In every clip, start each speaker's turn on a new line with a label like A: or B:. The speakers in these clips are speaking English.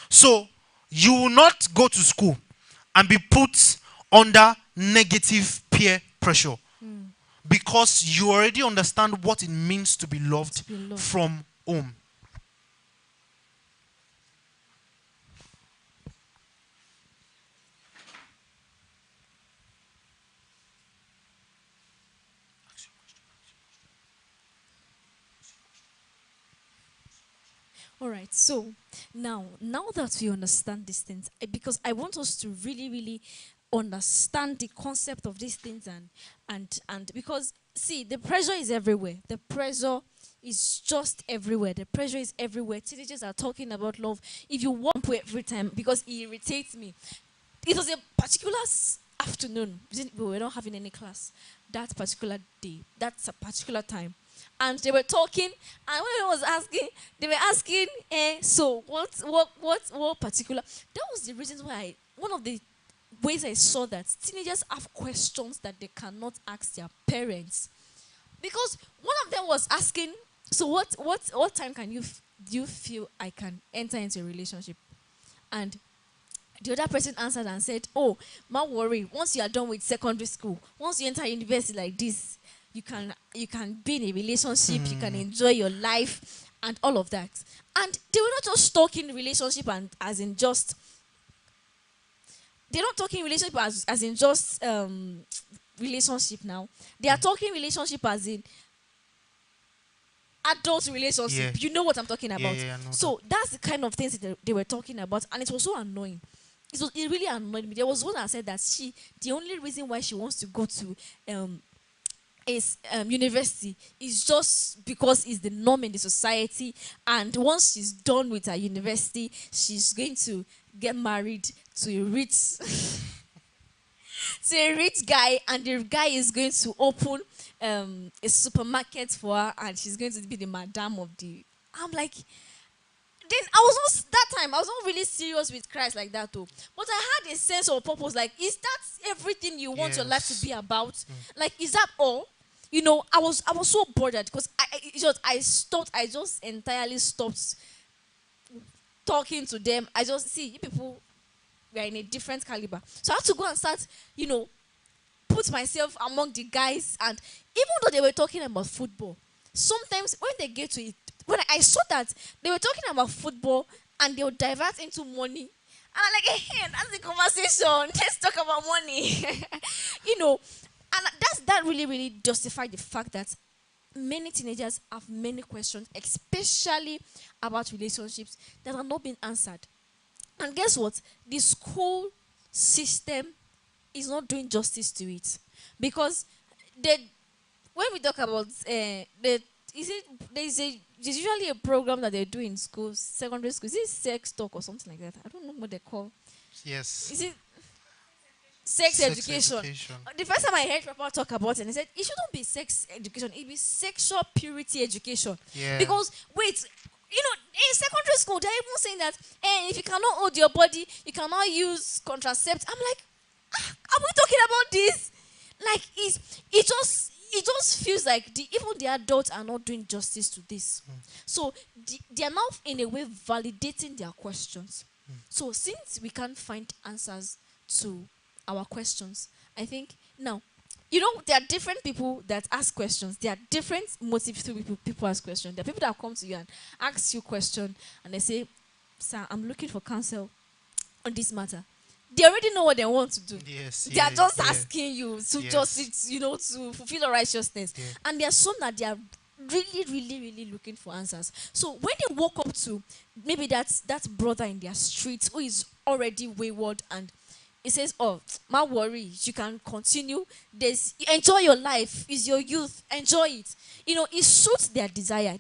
A: So you will not go to school and be put under negative peer pressure because you already understand what it means to be loved
B: To be loved.
A: from home.
B: All right. So now that we understand these things, because I want us to really, really understand the concept of these things, and because see, the pressure is everywhere. The pressure is just everywhere. The pressure is everywhere. Teenagers are talking about love. If you want to every time, because it irritates me. It was a particular afternoon. We were not having any class that particular day. That's a particular time. And they were talking, and when I was asking, they were asking, so what particular? That was the reason why one of the ways I saw that teenagers have questions that they cannot ask their parents. Because one of them was asking, so what time do you feel I can enter into a relationship? And the other person answered and said, "Oh, don't worry. Once you are done with secondary school, once you enter university like this, you can be in a relationship, you can enjoy your life and all of that." And they were not just talking relationship and as in just they're not talking relationship as in just relationship now. They are talking relationship as in adult relationship.
A: Yeah.
B: You know what I'm talking
A: Yeah,
B: about.
A: yeah, I know
B: So that's the kind of things that they were talking about, and it was so annoying. It really annoyed me. There was one that said that the only reason why she wants to go to university is just because it's the norm in the society, and once she's done with her university, she's going to get married to a rich to a rich guy, and the guy is going to open a supermarket for her, and she's going to be the madam of the. I'm like, then I was not that time. I was not really serious with Christ like that, though. But I had a sense of purpose. Like, is that everything you want your life to
A: Yes.
B: be about? Like, is that all? I was so bothered because I just entirely stopped talking to them. I just see you people we are in a different caliber. So I had to go and start, put myself among the guys. And even though they were talking about football, sometimes when they get to it, when I saw that they were talking about football and they would divert into money. And I'm like, hey, that's the conversation. Let's talk about money. you know, and that really, really justified the fact that many teenagers have many questions, especially about relationships that are not being answered. And guess what? The school system is not doing justice to it, because they, when we talk about there's usually a program that they do in schools, secondary schools. Is it sex talk or something like that? I don't know what they call.
A: Yes.
B: Is it sex
A: Sex
B: education?
A: education.
B: The first time I heard Papa talk about it, he said it shouldn't be sex education; it be sexual purity education.
A: Yeah.
B: Because wait, in secondary school they're even saying that, if you cannot hold your body, you cannot use contraceptives. I'm like, are we talking about this? Like, it just feels like even the adults are not doing justice to this. So they are now in a way validating their questions. So since we can't find answers to our questions, I think now, there are different people that ask questions. There are different motives to people ask questions. There are people that come to you and ask you question, and they say, "Sir, I'm looking for counsel on this matter." They already know what they want to do.
A: Yes.
B: They are just
A: yeah.
B: asking you to
A: Yes.
B: to fulfill the righteousness.
A: Yeah.
B: And there are some that they are really, really, really looking for answers. So when they walk up to maybe that brother in their street who is already wayward, and he says, "Oh, my worry, you can continue. Enjoy your life. It's your youth. Enjoy it." It suits their desire.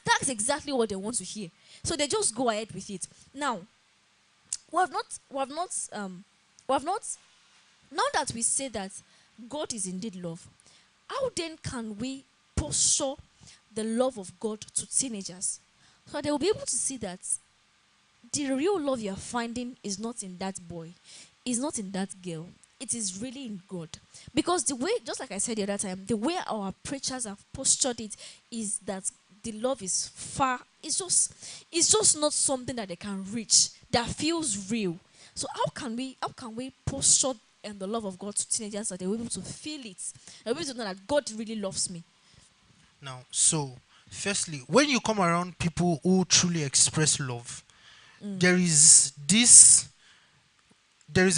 B: That's exactly what they want to hear. So they just go ahead with it. Now, we have not now that we say that God is indeed love, how then can we posture the love of God to teenagers so they will be able to see that the real love you're finding is not in that boy, is not in that girl, it is really in God? Because the way, just like I said the other time, the way our preachers have postured it is that the love is far. It's just not something that they can reach. that feels real. So how can we posture and the love of God to teenagers that they're able to feel it, they're able to know that God really loves me?
A: Now, so firstly, when you come around people who truly express love, there is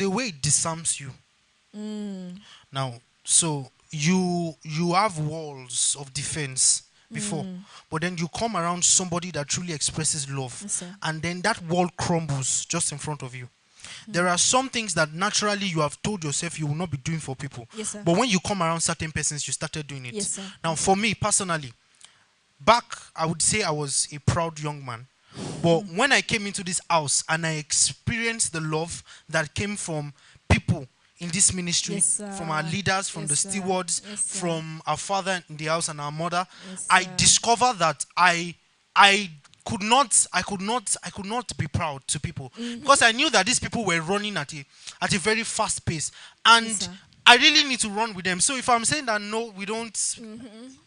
A: a way it disarms you. Now, so you have walls of defense before, but then you come around somebody that truly expresses love,
B: Yes, sir.
A: and then that wall crumbles just in front of you. There are some things that naturally you have told yourself you will not be doing for people,
B: Yes, sir.
A: but when you come around certain persons, you started doing it.
B: Yes, sir.
A: Now, for me personally, back, I would say I was a proud young man. But when I came into this house and I experienced the love that came from people in this ministry,
B: Yes, sir.
A: from our leaders, from
B: Yes,
A: the
B: sir.
A: stewards,
B: Yes, sir.
A: from our father in the house and our mother,
B: Yes,
A: I
B: sir.
A: discovered that I could not be proud to people, because I knew that these people were running at a very fast pace, and
B: Yes, sir.
A: I really need to run with them. So if I'm saying that no, we don't,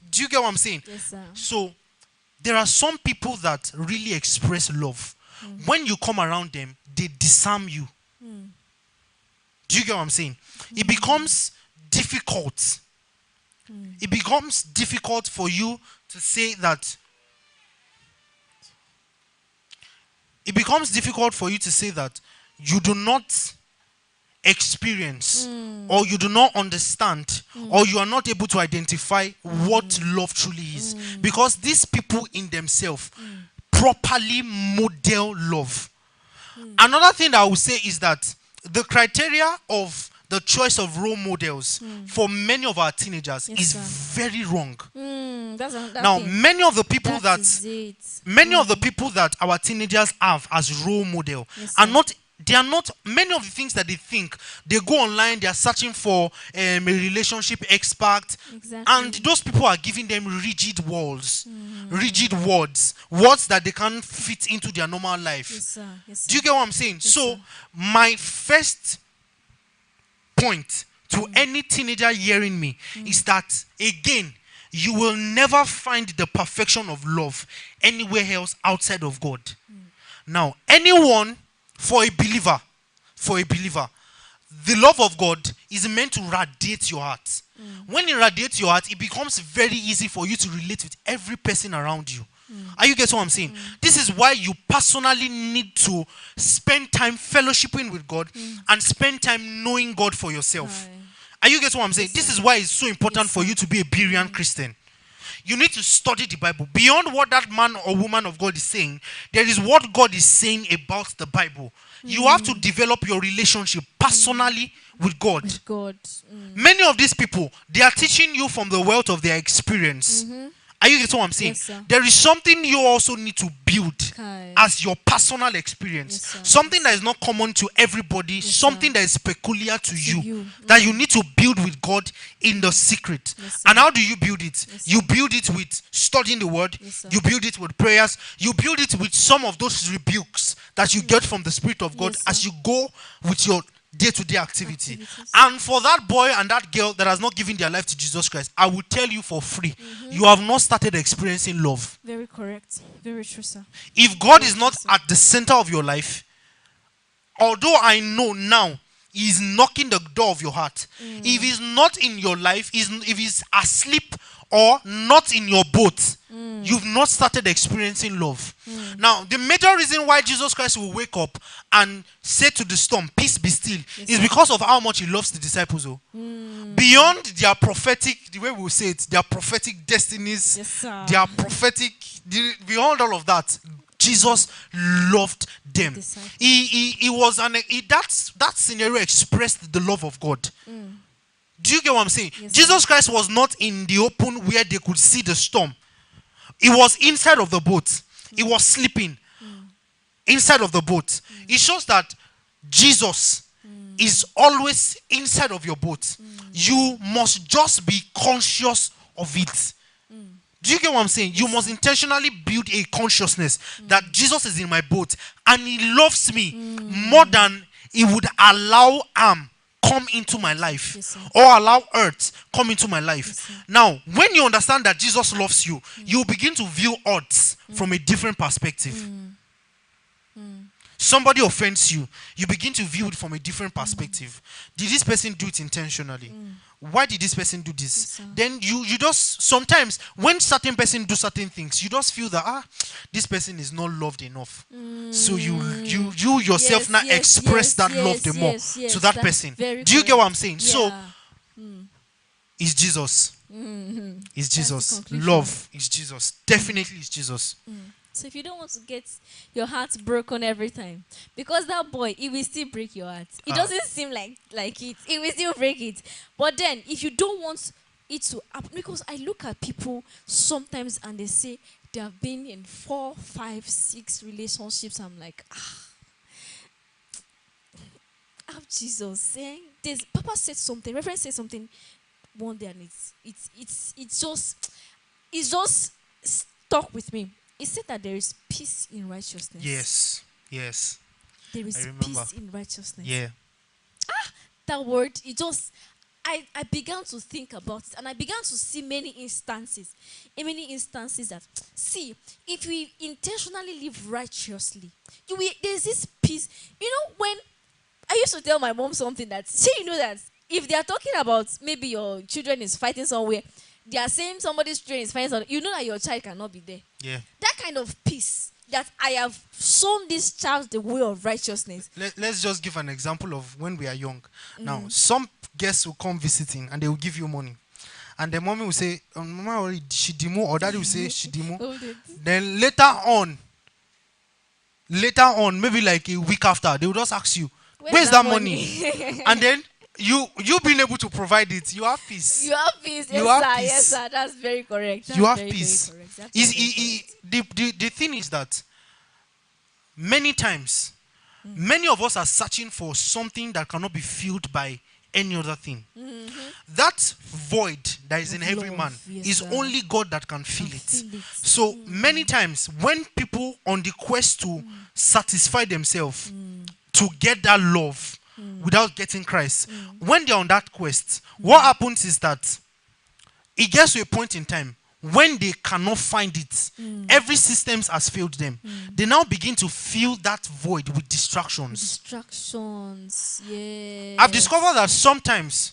A: do you get what I'm saying?
B: Yes, sir.
A: So there are some people that really express love. When you come around them, they disarm you. Do you get what I'm saying? It becomes difficult. It becomes difficult for you to say that. It becomes difficult for you to say that you do not experience, or you do not understand, or you are not able to identify what love truly is, because these people in themselves properly model love. Another thing that I would say is that the criteria of the choice of role models for many of our teenagers
B: Yes,
A: is
B: sir.
A: very wrong.
B: That's another
A: Now,
B: thing.
A: many of the people
B: That is it.
A: many of the people that our teenagers have as role model
B: Yes,
A: are
B: sir.
A: not, they are not, many of the things that they think, they go online, they are searching for a relationship expert,
B: Exactly.
A: and those people are giving them rigid walls, rigid words that they can't fit into their normal life.
B: Yes, sir. Yes, sir.
A: Do you get what I'm saying?
B: Yes,
A: So
B: sir.
A: my first point to any teenager hearing me is that, again, you will never find the perfection of love anywhere else outside of God. Now, anyone, for a believer, the love of God is meant to radiate your heart. When it radiates your heart, it becomes very easy for you to relate with every person around you. Are you getting what I'm saying? This is why you personally need to spend time fellowshipping with God and spend time knowing God for yourself.
B: Aye.
A: Are you getting what I'm saying? This is why it's so important
B: Yes,
A: for you to be a Berean Christian. You need to study the Bible. Beyond what that man or woman of God is saying, there is what God is saying about the Bible. You have to develop your relationship personally with God.
B: With God.
A: Many of these people, they are teaching you from the wealth of their experience. Are you getting what I'm saying?
B: Yes, sir.
A: There is something you also need to build
B: Kai.
A: as your personal experience.
B: Yes, sir.
A: Something that is not common to everybody, something
B: sir.
A: that is peculiar to you,
B: you.
A: that you need to build with God in the secret.
B: Yes, sir.
A: And how do you build it?
B: Yes,
A: You build it with studying the word,
B: Yes, sir.
A: you build it with prayers, you build it with some of those rebukes that you get from the Spirit of God
B: Yes,
A: as
B: sir.
A: you go with your day-to-day activity.
B: Activities.
A: And for that boy and that girl that has not given their life to Jesus Christ, I will tell you for free, you have not started experiencing love.
B: Very correct. Very true, sir.
A: If God is not
B: Yes, sir.
A: at the center of your life, although I know now He's knocking the door of your heart, if He's not in your life, if He's asleep or not in your boat, you've not started experiencing love. Now, the major reason why Jesus Christ will wake up and say to the storm, "Peace be still," is
B: sir.
A: because of how much He loves the disciples. Beyond their prophetic, the way we say it, their prophetic destinies,
B: Yes, sir.
A: their prophetic, beyond all of that, Jesus loved them.
B: Disciples.
A: He was that scenario expressed the love of God. Do you get what I'm saying?
B: Yes,
A: Jesus Christ was not in the open where they could see the storm. He was inside of the boat. He was sleeping inside of the boat. It shows that Jesus is always inside of your boat. You must just be conscious of it. Do you get what I'm saying? You must intentionally build a consciousness that Jesus is in my boat and He loves me more than He would allow harm come into my life,
B: Yes, sir.
A: or allow earth come into my life.
B: Yes, sir.
A: Now, when you understand that Jesus loves you, you begin to view odds from a different perspective. Somebody offends you, you begin to view it from a different perspective. Did this person do it intentionally? Why did this person do this? Then you just, sometimes when certain person do certain things, you just feel that this person is not loved enough. So you yourself now express that love the more to that person. Do you get what I'm saying? So it's Jesus. It's Jesus. Love is Jesus. Definitely is Jesus.
B: So if you don't want to get your heart broken every time, because that boy, it will still break your heart. It doesn't seem like it. It will still break it. But then, if you don't want it to happen, because I look at people sometimes and they say they have been in 4, 5, 6 relationships. I'm like, Jesus saying this. Papa said something. Reverend said something one day, and it's just stuck with me. He said that there is peace in righteousness.
A: Yes.
B: There is peace in righteousness.
A: Yeah.
B: That word, I began to think about it, and I began to see many instances that, see, if we intentionally live righteously, there's this peace. You know, when I used to tell my mom something that, that if they are talking about maybe your children is fighting somewhere, they are saying somebody's children is fighting somewhere, you know that your child cannot be there.
A: Yeah.
B: That kind of peace, that I have shown this child the way of righteousness.
A: Let's just give an example of when we are young. Now, some guests will come visiting and they will give you money. And the mommy will say, Mama already shidimo, or daddy will say shidimo. Then later on, maybe like a week after, they will just ask you, where's that money? And then you being able to provide it, you have peace.
B: You have peace. Yes, sir. That's very correct. That's
A: you have
B: very,
A: peace.
B: Very correct.
A: The thing is that many times, many of us are searching for something that cannot be filled by any other thing. That void that is in every man is only God that can fill it. So many times when people on the quest to satisfy themselves to get that love without getting Christ, when they're on that quest, what happens is that it gets to a point in time when they cannot find it, every system has failed them. They now begin to fill that void with distractions.
B: Yes.
A: I've discovered that sometimes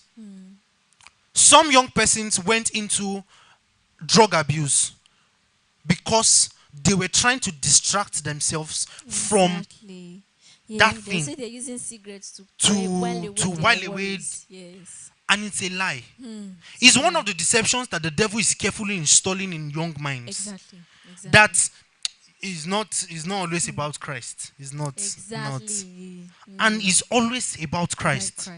A: some young persons went into drug abuse because they were trying to distract themselves from that thing.
B: They say they're using cigarettes
A: to while away.
B: Yes.
A: And it's a lie. It's one of the deceptions that the devil is carefully installing in young minds.
B: Exactly.
A: That is not always about Christ. It's not. And it's always about Christ.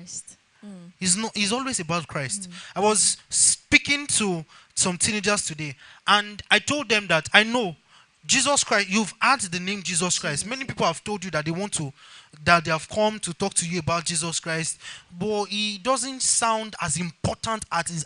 A: It's always about Christ. I was speaking to some teenagers today, and I told them that I know Jesus Christ. You've heard the name Jesus Christ. Many people have told you that they have come to talk to you about Jesus Christ, but it doesn't sound as important as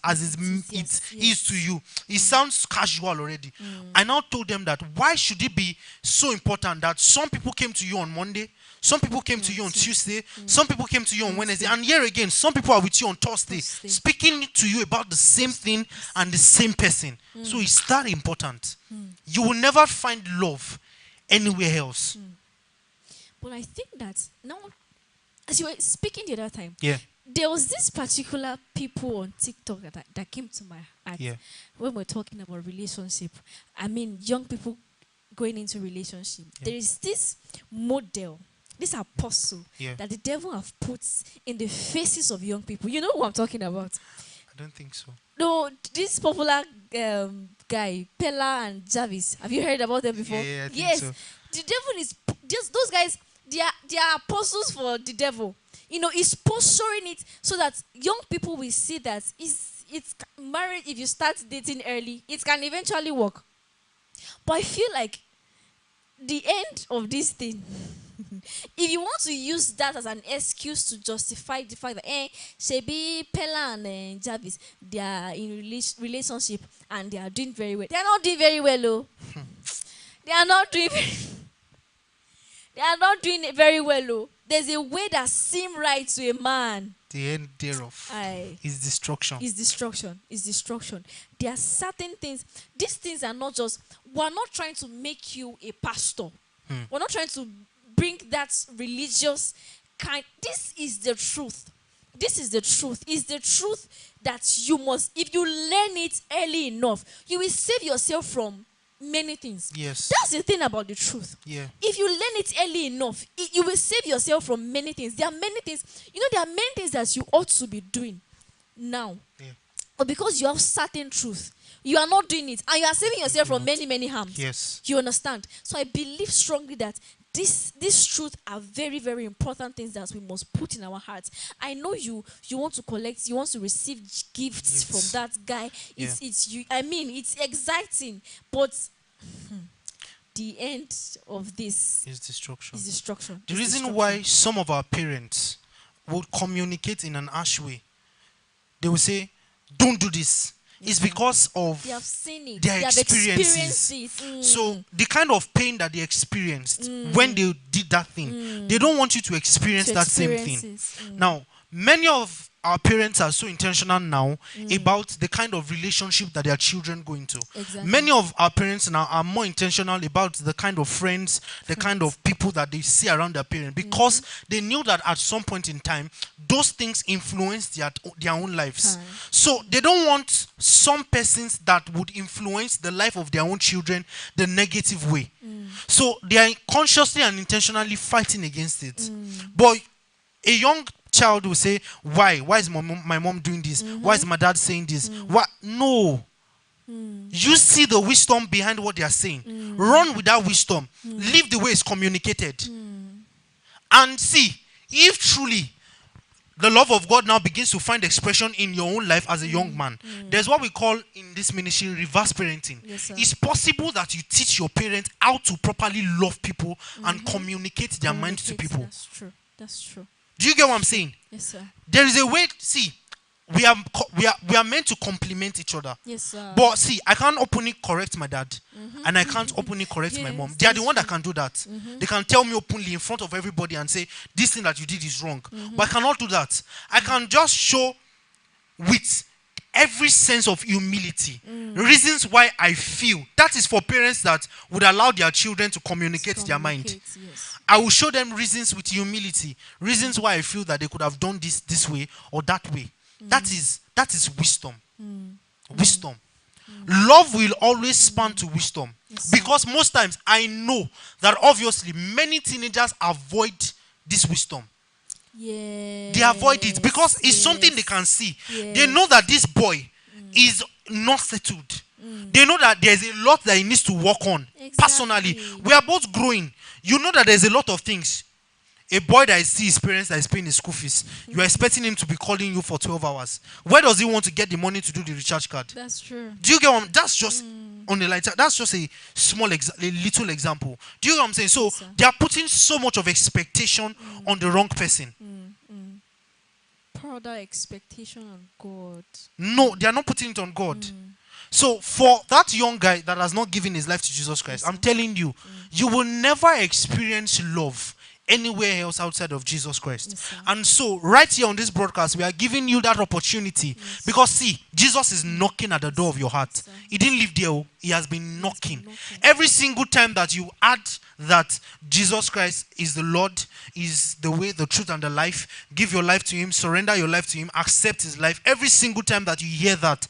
A: it is to you. It sounds casual already. I now told them that why should it be so important that some people came to you on Monday, some people came to you on Tuesday, some people came to you on Wednesday, and here again, some people are with you on Thursday, speaking to you about the same thing and the same person. So it's that important. You will never find love anywhere else.
B: But I think that now, as you were speaking the other time,
A: there
B: was this particular people on TikTok that came to my heart when we're talking about relationship. I mean, young people going into relationship. There is this model, this apostle that the devil have put in the faces of young people. You know who I'm talking about?
A: I don't think so.
B: No, this popular guy, Pella and Jarvis. Have you heard about them before?
A: Yeah, I think so.
B: The devil is just those guys. They are apostles for the devil. You know, he's posturing it so that young people will see that it's marriage. If you start dating early, it can eventually work. But I feel like the end of this thing, if you want to use that as an excuse to justify the fact that Shebi, Pella and Jarvis, they are in relationship and they are doing very well. They are not doing very well, though. They are not doing very well, though. There's a way that seems right to a man.
A: The end thereof is destruction.
B: Is destruction. There are certain things. These things are not just. We're not trying to make you a pastor. We're not trying to bring that religious kind. This is the truth. This is the truth. It's the truth that you must, if you learn it early enough, you will save yourself from many things.
A: Yes.
B: That's the thing about the truth.
A: Yeah.
B: If you learn it early enough, you will save yourself from many things. There are many things, there are many things that you ought to be doing now.
A: Yeah.
B: But because you have certain truth, you are not doing it. And you are saving yourself from many, many harms.
A: Yes.
B: You understand? So I believe strongly that these truths are very, very important things that we must put in our hearts. I know you want to collect, you want to receive gifts from that guy. It's exciting, but the end of this
A: is destruction.
B: The
A: reason why some of our parents would communicate in an harsh way, they will say, "Don't do this." It's because of
B: they have seen it.
A: their
B: They have
A: experiences.
B: experienced it.
A: So the kind of pain that they experienced when they did that thing, they don't want you to experience that same thing. Now, many of our parents are so intentional now about the kind of relationship that their children go into.
B: Exactly.
A: Many of our parents now are more intentional about the kind of friends, the kind of people that they see around their parents, because they knew that at some point in time, those things influence their own lives. So they don't want some persons that would influence the life of their own children the negative way. So they are consciously and intentionally fighting against it. But a young child will say, why is my mom doing this? Why is my dad saying this? What? No. You see the wisdom behind what they are saying. Run with that wisdom. Live the way it's communicated. And see, if truly the love of God now begins to find expression in your own life as a young man, there's what we call in this ministry reverse parenting.
B: Yes,
A: it's possible that you teach your parents how to properly love people and communicate their mind to people.
B: That's true.
A: Do you get what I'm saying?
B: Yes, sir.
A: There is a way. See, we are meant to complement each other.
B: Yes, sir.
A: But see, I can't openly correct my dad, and I can't openly correct my mom. They are the one that can do that. They can tell me openly in front of everybody and say, this thing that you did is wrong. But I cannot do that. I can just show with every sense of humility reasons why I feel. That is for parents that would allow their children to communicate their mind.
B: Yes.
A: I will show them reasons with humility, reasons why I feel that they could have done this way or that way. That is wisdom. Wisdom. Love will always span to wisdom.
B: Yes,
A: because most times I know that obviously many teenagers avoid this wisdom.
B: Yes.
A: They avoid it because it's something they can see.
B: Yes.
A: They know that this boy is not settled. They know that there's a lot that he needs to work on. Personally. We are both growing. You know that there's a lot of things. A boy that sees his parents that is paying his school fees, you are expecting him to be calling you for 12 hours. Where does he want to get the money to do the recharge card?
B: That's true.
A: Do you get what that's just on the light? That's just a little example. Do you get what I'm saying? So they are putting so much of expectation on the wrong person.
B: Pour that expectation on God.
A: No, they are not putting it on God. So for that young guy that has not given his life to Jesus Christ, I'm telling you, you will never experience love anywhere else outside of Jesus Christ. And so right here on this broadcast, we are giving you that opportunity. Because see, Jesus is knocking at the door of your heart. He didn't live there. He has been knocking. Every single time that you add that Jesus Christ is the Lord, is the way, the truth, and the life, give your life to him, surrender your life to him, accept his life. Every single time that you hear that,